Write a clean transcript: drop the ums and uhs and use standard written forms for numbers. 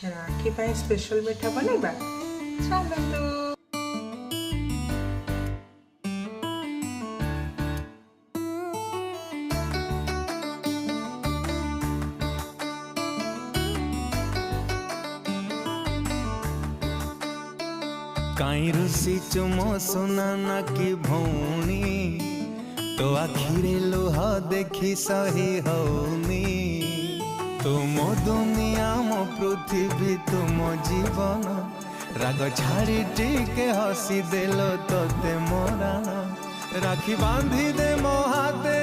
राखी पाई special मिठा बनैबा चलतु। काई रुसी चुमो सुना ना कि भौनी तो आखिरे लुह देखी सही हौनी। तुम दुनिया मो पृथ्वी तुम जीवन राग छाड़ी टिके हसी देलो तोते मोरान। राखी बांधी दे मो हाथे